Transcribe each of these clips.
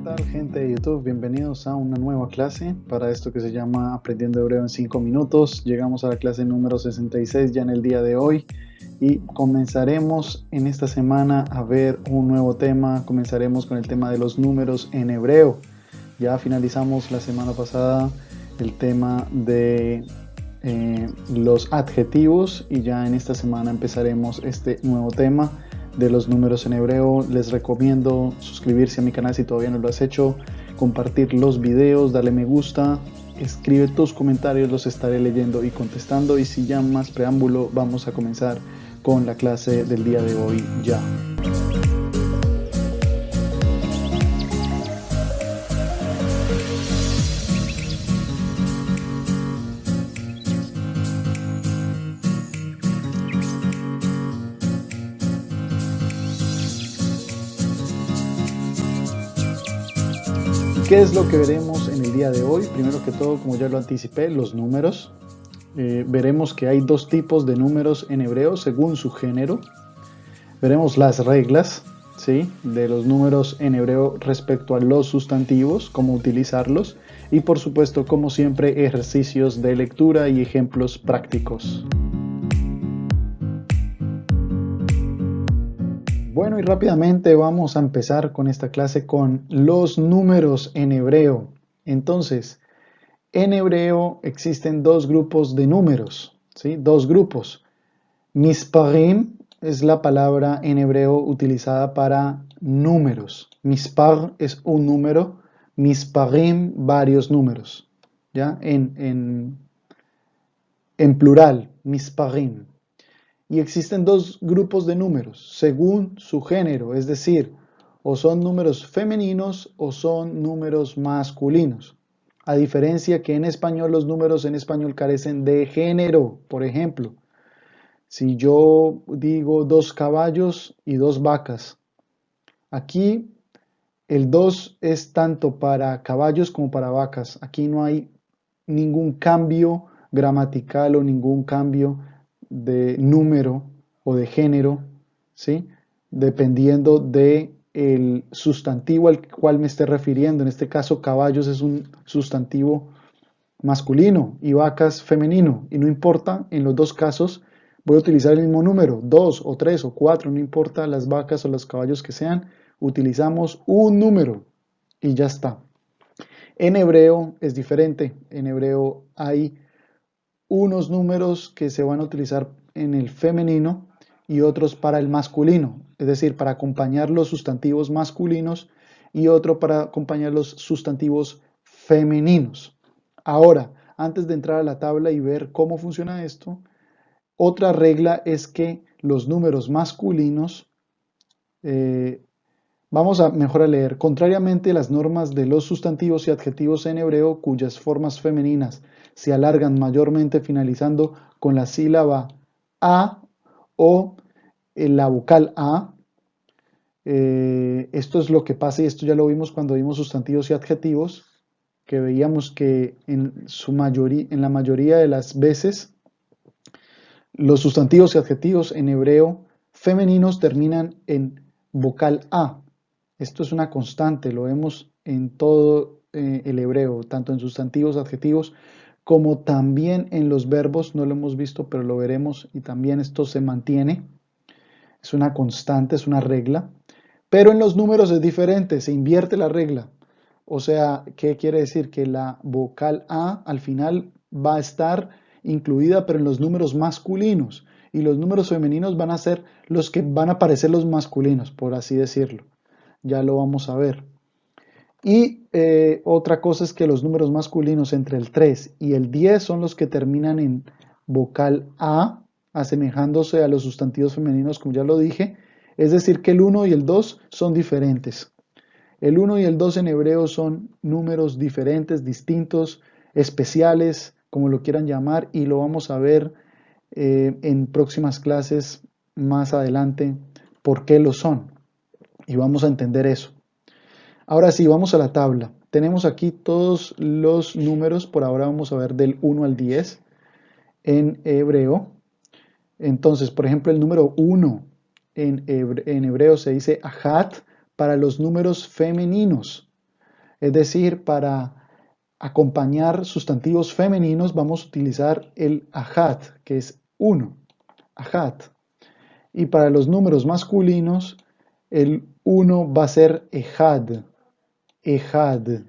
tal, gente de YouTube? Bienvenidos a una nueva clase para esto que se llama Aprendiendo Hebreo en 5 minutos. Llegamos a la clase número 66 ya en el día de hoy y comenzaremos en esta semana a ver un nuevo tema. Comenzaremos con el tema de los números en hebreo. Ya finalizamos la semana pasada el tema de los adjetivos y ya en esta semana empezaremos este nuevo tema de los números en hebreo. Les recomiendo suscribirse a mi canal si todavía no lo has hecho, compartir los videos, darle me gusta, escribe tus comentarios, los estaré leyendo y contestando. Y sin ya más preámbulo, vamos a comenzar con la clase del día de hoy ya. ¿Qué es lo que veremos en el día de hoy? Primero que todo, como ya lo anticipé, los números. Veremos que hay dos tipos de números en hebreo según su género. Veremos las reglas, ¿sí?, de los números en hebreo respecto a los sustantivos, cómo utilizarlos. Y por supuesto, como siempre, ejercicios de lectura y ejemplos prácticos. Bueno, y rápidamente vamos a empezar con esta clase con los números en hebreo. Entonces, en hebreo existen dos grupos de números, ¿sí? Dos grupos. Misparim es la palabra en hebreo utilizada para números. Mispar es un número, misparim varios números, ¿ya? En plural, misparim. Y existen dos grupos de números según su género, es decir, o son números femeninos o son números masculinos. A diferencia que en español los números en español carecen de género. Por ejemplo, si yo digo 2 caballos y 2 vacas, aquí el 2 es tanto para caballos como para vacas. Aquí no hay ningún cambio gramatical o ningún cambio de número o de género, ¿sí?, dependiendo de el sustantivo al cual me esté refiriendo. En este caso, caballos es un sustantivo masculino y vacas femenino. Y no importa, en los dos casos voy a utilizar el mismo número, 2 o 3 o 4, no importa las vacas o los caballos que sean, utilizamos un número y ya está. En hebreo es diferente. En hebreo hay unos números que se van a utilizar en el femenino y otros para el masculino, es decir, para acompañar los sustantivos masculinos y otro para acompañar los sustantivos femeninos. Ahora, antes de entrar a la tabla y ver cómo funciona esto, otra regla es que los números masculinos, vamos a mejor a leer, contrariamente a las normas de los sustantivos y adjetivos en hebreo, cuyas formas femeninas se alargan mayormente finalizando con la sílaba a o la vocal a. Esto es lo que pasa y esto ya lo vimos cuando vimos sustantivos y adjetivos, que veíamos que en la mayoría de las veces los sustantivos y adjetivos en hebreo femeninos terminan en vocal a. Esto es una constante, lo vemos en todo el hebreo, tanto en sustantivos, adjetivos, como también en los verbos. No lo hemos visto, pero lo veremos, y también esto se mantiene. Es una constante, es una regla. Pero en los números es diferente, se invierte la regla. O sea, ¿qué quiere decir? Que la vocal A al final va a estar incluida, pero en los números masculinos. Y los números femeninos van a ser los que van a aparecer los masculinos, por así decirlo. Ya lo vamos a ver. Y otra cosa es que los números masculinos entre el 3 y el 10 son los que terminan en vocal A, asemejándose a los sustantivos femeninos, como ya lo dije. Es decir, que el 1 y el 2 son diferentes. El 1 y el 2 en hebreo son números diferentes, distintos, especiales, como lo quieran llamar, y lo vamos a ver en próximas clases más adelante por qué lo son. Y vamos a entender eso. Ahora sí, vamos a la tabla. Tenemos aquí todos los números, por ahora vamos a ver del 1 al 10 en hebreo. Entonces, por ejemplo, el número 1 en hebreo se dice ahat para los números femeninos. Es decir, para acompañar sustantivos femeninos vamos a utilizar el ajat, que es uno, ajat. Y para los números masculinos, el uno va a ser ejad, ejad.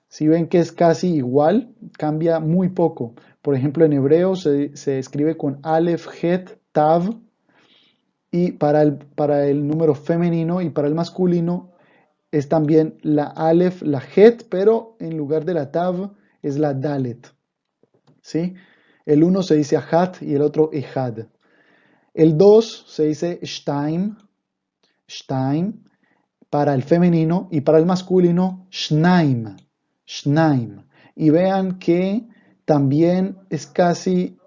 Si ven que es casi igual, cambia muy poco. Por ejemplo, en hebreo se escribe con Aleph, Het, Tav, y para el número femenino y para el masculino es también la Aleph, la Het, pero en lugar de la Tav es la Dalet. ¿Sí? El uno se dice Ahat y el otro Ejad. El 2 se dice Shtaim, Shtaim, para el femenino y para el masculino Shnaim, Shnaim. Y vean que también es casi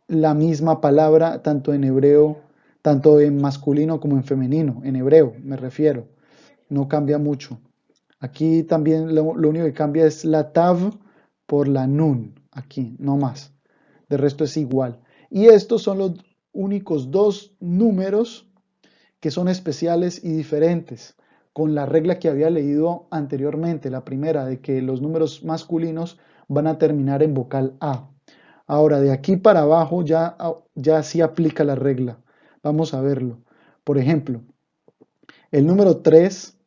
la misma palabra tanto en hebreo, tanto en masculino como en femenino, en hebreo me refiero. No cambia mucho. Aquí también lo único que cambia es la tav por la nun, aquí, no más. De resto es igual. Y estos son los únicos dos números que son especiales y diferentes, con la regla que había leído anteriormente, la primera, de que los números masculinos van a terminar en vocal A. Ahora, de aquí para abajo ya sí aplica la regla. Vamos a verlo. Por ejemplo, el número 3,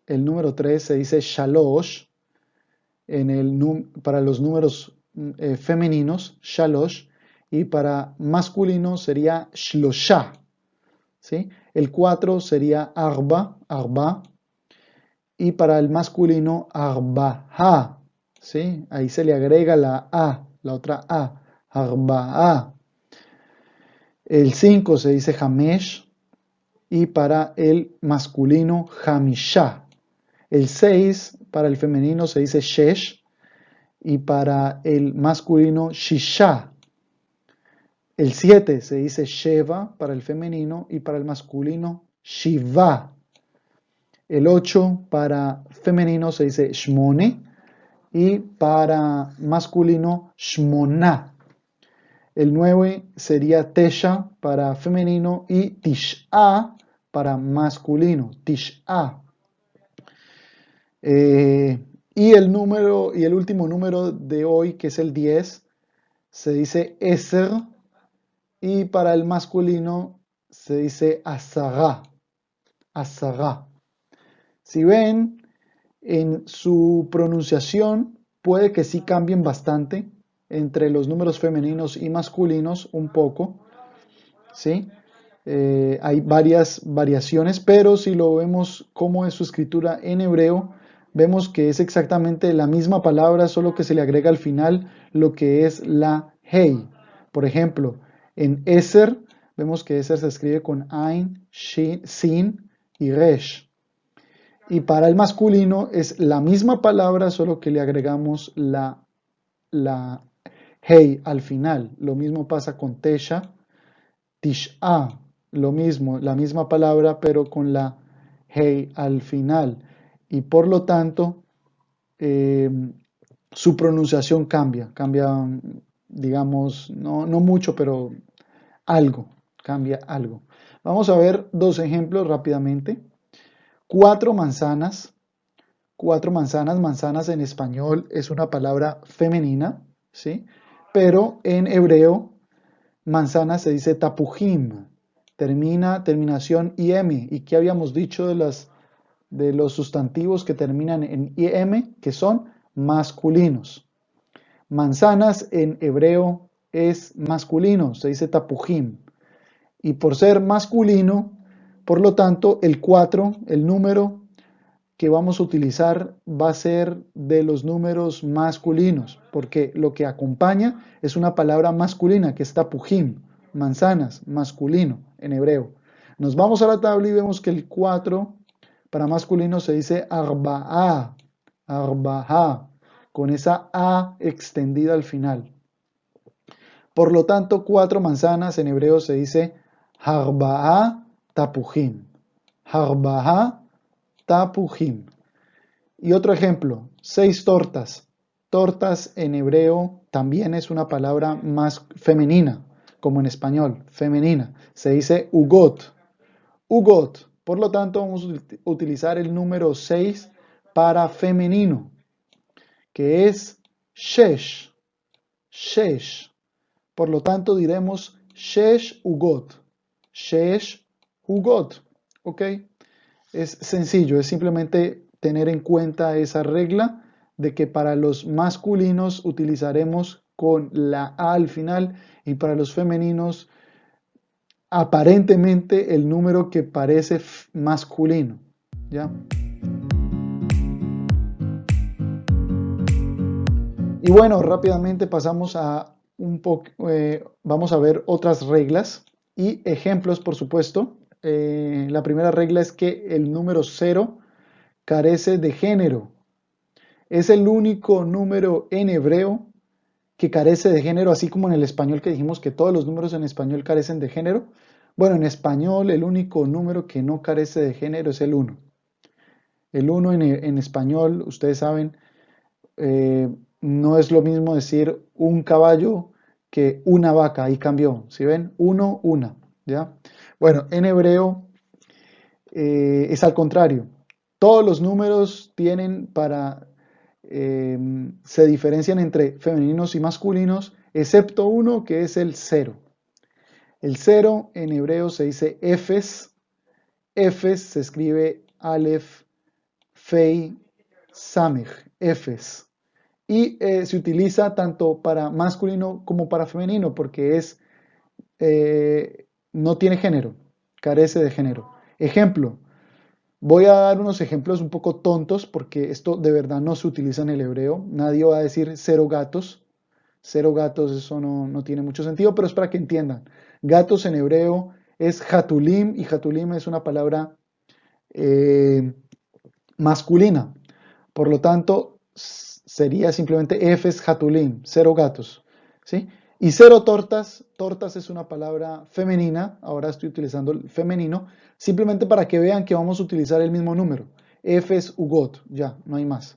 el número 3 se dice shalosh para los números femeninos, shalosh, y para masculino sería shlosha. ¿Sí? El 4 sería arba, arba, y para el masculino arbaha. ¿Sí? Ahí se le agrega la A, la otra A, arba'a. El 5 se dice hamesh y para el masculino hamisha. El 6 para el femenino se dice shesh y para el masculino shisha. El 7 se dice sheva para el femenino y para el masculino shiva. El 8 para femenino se dice shmone y para masculino shmona. El 9 sería tesha para femenino y tish'a para masculino, tish'a. Y el último número de hoy, que es el 10, se dice eser y para el masculino se dice asara, asara. Si ven, en su pronunciación puede que sí cambien bastante entre los números femeninos y masculinos un poco, ¿sí? Hay varias variaciones, pero si lo vemos como es su escritura en hebreo, vemos que es exactamente la misma palabra, solo que se le agrega al final lo que es la hey. Por ejemplo, en Eser, vemos que Eser se escribe con Ain, Sin y Resh. Y para el masculino es la misma palabra, solo que le agregamos la hey al final. Lo mismo pasa con Tesha, Tish'a, lo mismo, la misma palabra, pero con la hey al final. Y por lo tanto, eh, su pronunciación cambia, digamos, no mucho, pero algo, cambia algo. Vamos a ver dos ejemplos rápidamente. Cuatro manzanas. Cuatro manzanas, manzanas en español es una palabra femenina, ¿sí? Pero en hebreo, manzana se dice tapujim, terminación im. ¿Y qué habíamos dicho de los sustantivos que terminan en im, que son masculinos? Manzanas en hebreo es masculino, se dice tapujim. Y por ser masculino, por lo tanto, el 4, el número que vamos a utilizar va a ser de los números masculinos, porque lo que acompaña es una palabra masculina, que es tapujim, manzanas, masculino en hebreo. Nos vamos a la tabla y vemos que el 4 para masculino se dice arba'a, arba'a, con esa A extendida al final. Por lo tanto, 4 manzanas en hebreo se dice arba'a tapujim, arba'a tapujim. Y otro ejemplo, 6 tortas. Tortas en hebreo también es una palabra más femenina, como en español, femenina. Se dice ugot, ugot. Por lo tanto, vamos a utilizar el número 6 para femenino, que es shesh, shesh. Por lo tanto diremos shesh ugot, shesh ugot, ¿ok? Es sencillo, es simplemente tener en cuenta esa regla de que para los masculinos utilizaremos con la A al final y para los femeninos aparentemente el número que parece masculino, ¿ya? Y bueno, rápidamente pasamos a vamos a ver otras reglas y ejemplos, por supuesto. La primera regla es que el número cero carece de género. Es el único número en hebreo que carece de género, así como en el español que dijimos que todos los números en español carecen de género. Bueno, en español el único número que no carece de género es el uno. El uno en español, ustedes saben, eh, no es lo mismo decir un caballo que una vaca, ahí cambió, ¿sí ven? Uno, una, ¿ya? Bueno, en hebreo es al contrario. Todos los números tienen se diferencian entre femeninos y masculinos, excepto uno que es el cero. El cero en hebreo se dice efes. Efes se escribe Aleph, Fei, Samech, Efes. Y se utiliza tanto para masculino como para femenino porque no tiene género, carece de género. Ejemplo, voy a dar unos ejemplos un poco tontos porque esto de verdad no se utiliza en el hebreo. Nadie va a decir cero gatos. Cero gatos, eso no tiene mucho sentido, pero es para que entiendan. Gatos en hebreo es hatulim y hatulim es una palabra eh, masculina. Por lo tanto, sería simplemente efes hatulim, cero gatos. ¿Sí? Y cero tortas, tortas es una palabra femenina, ahora estoy utilizando el femenino, simplemente para que vean que vamos a utilizar el mismo número. Efes ugot, ya, no hay más.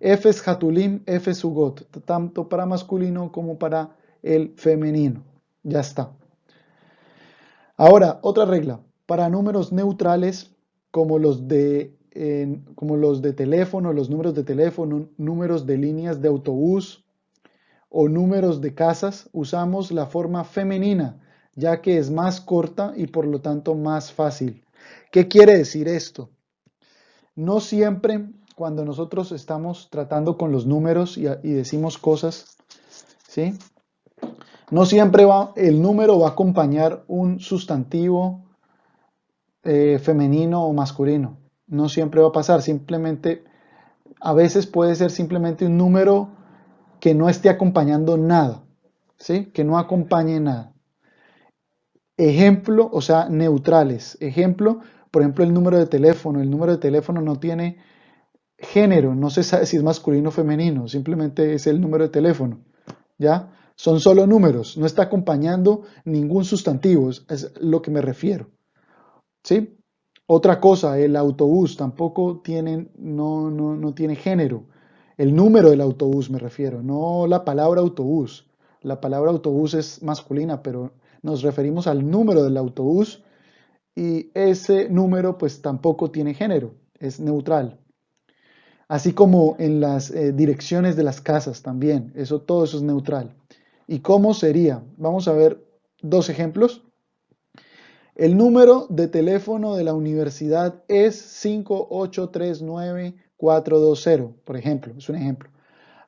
Efes hatulim, efes ugot, tanto para masculino como para el femenino. Ya está. Ahora, otra regla. Para números neutrales, como los de teléfono, los números de teléfono, números de líneas de autobús o números de casas, usamos la forma femenina, ya que es más corta y por lo tanto más fácil. ¿Qué quiere decir esto? No siempre cuando nosotros estamos tratando con los números y decimos cosas, ¿sí? No siempre el número va a acompañar un sustantivo femenino o masculino. No siempre va a pasar, simplemente, a veces puede ser simplemente un número que no esté acompañando nada, ¿sí? Que no acompañe nada. Ejemplo, o sea, neutrales. Ejemplo, por ejemplo, el número de teléfono. El número de teléfono no tiene género, no se sabe si es masculino o femenino, simplemente es el número de teléfono, ¿ya? Son solo números, no está acompañando ningún sustantivo, es lo que me refiero, ¿sí? Otra cosa, el autobús tampoco tiene, no tiene género. El número del autobús me refiero, no la palabra autobús. La palabra autobús es masculina, pero nos referimos al número del autobús y ese número pues tampoco tiene género, es neutral. Así como en las direcciones de las casas también, todo eso es neutral. ¿Y cómo sería? Vamos a ver dos ejemplos. El número de teléfono de la universidad es 5839420, por ejemplo, es un ejemplo.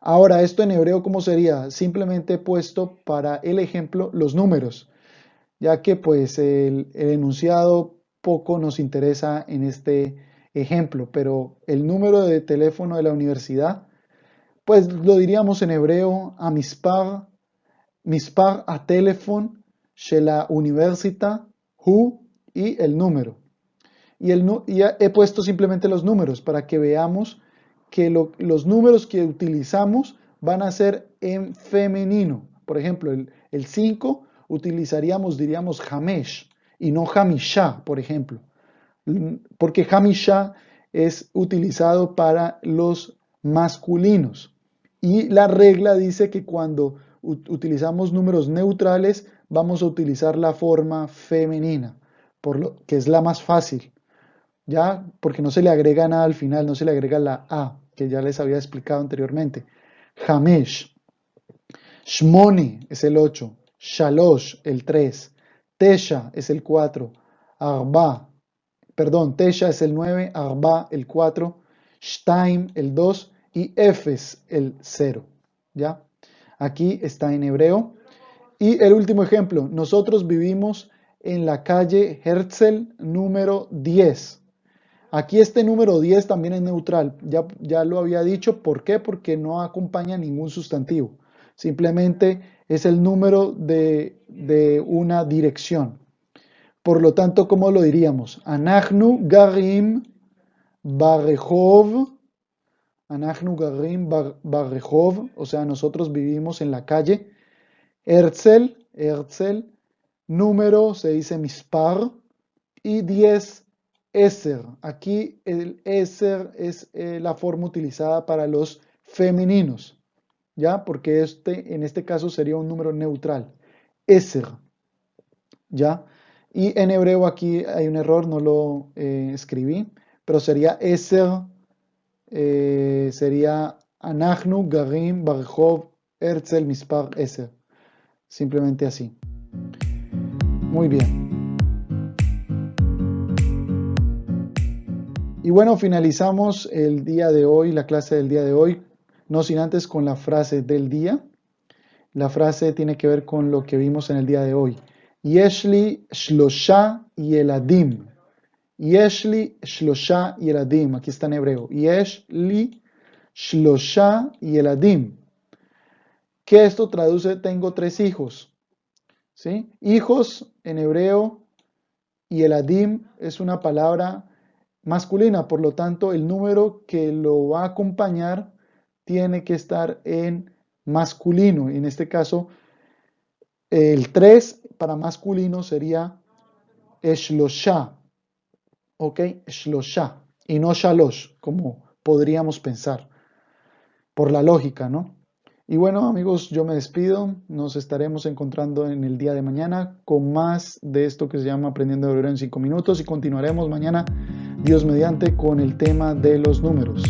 Ahora, esto en hebreo, ¿cómo sería? Simplemente he puesto para el ejemplo los números, ya que pues el enunciado poco nos interesa en este ejemplo, pero el número de teléfono de la universidad, pues lo diríamos en hebreo, mispar a teléfono de la universidad, hu, y el número. Y he puesto simplemente los números para que veamos que los números que utilizamos van a ser en femenino. Por ejemplo, el 5 utilizaríamos, diríamos, Hamesh y no Hamisha, por ejemplo. Porque Hamisha es utilizado para los masculinos. Y la regla dice que cuando utilizamos números neutrales, vamos a utilizar la forma femenina, que es la más fácil. ya, porque no se le agrega nada al final, no se le agrega la A, que ya les había explicado anteriormente. Hamesh, Shmone es el 8, Shalosh el 3, Tesha es el 4, Arba, perdón, Tesha es el 9, Arba el 4, Shtaim el 2 y Efes el 0, ¿ya? Aquí está en hebreo. Y el último ejemplo, nosotros vivimos en la calle Herzl número 10. Aquí este número 10 también es neutral, ya lo había dicho, ¿por qué? Porque no acompaña ningún sustantivo, simplemente es el número de una dirección. Por lo tanto, ¿cómo lo diríamos? Anachnu garim barrehov, Anachnu garim barrehov, o sea, nosotros vivimos en la calle Herzl, número se dice mispar, y 10 Eser. Aquí el Eser es la forma utilizada para los femeninos, ¿ya? Porque en este caso sería un número neutral. Eser, ¿ya? Y en hebreo aquí hay un error, no lo escribí, pero sería Eser, sería Anachnu Garim Barjov Herzl Mispar Eser. Simplemente así. Muy bien. Y bueno, finalizamos el día de hoy, la clase del día de hoy, no sin antes con la frase del día. La frase tiene que ver con lo que vimos en el día de hoy. Yeshli shlosha yeladim. Yeshli shlosha yeladim. Aquí está en hebreo. Yeshli shlosha yeladim. Que esto traduce tengo 3 hijos. ¿Sí? Hijos en hebreo y eladim es una palabra masculina, por lo tanto el número que lo va a acompañar tiene que estar en masculino. En este caso, el 3 para masculino sería eshlosha, ¿ok? Eshlosha, y no shalosh, como podríamos pensar, por la lógica, ¿no? Y bueno, amigos, yo me despido. Nos estaremos encontrando en el día de mañana con más de esto que se llama Aprendiendo Hebreo en 5 minutos y continuaremos mañana, Dios mediante, con el tema de los números.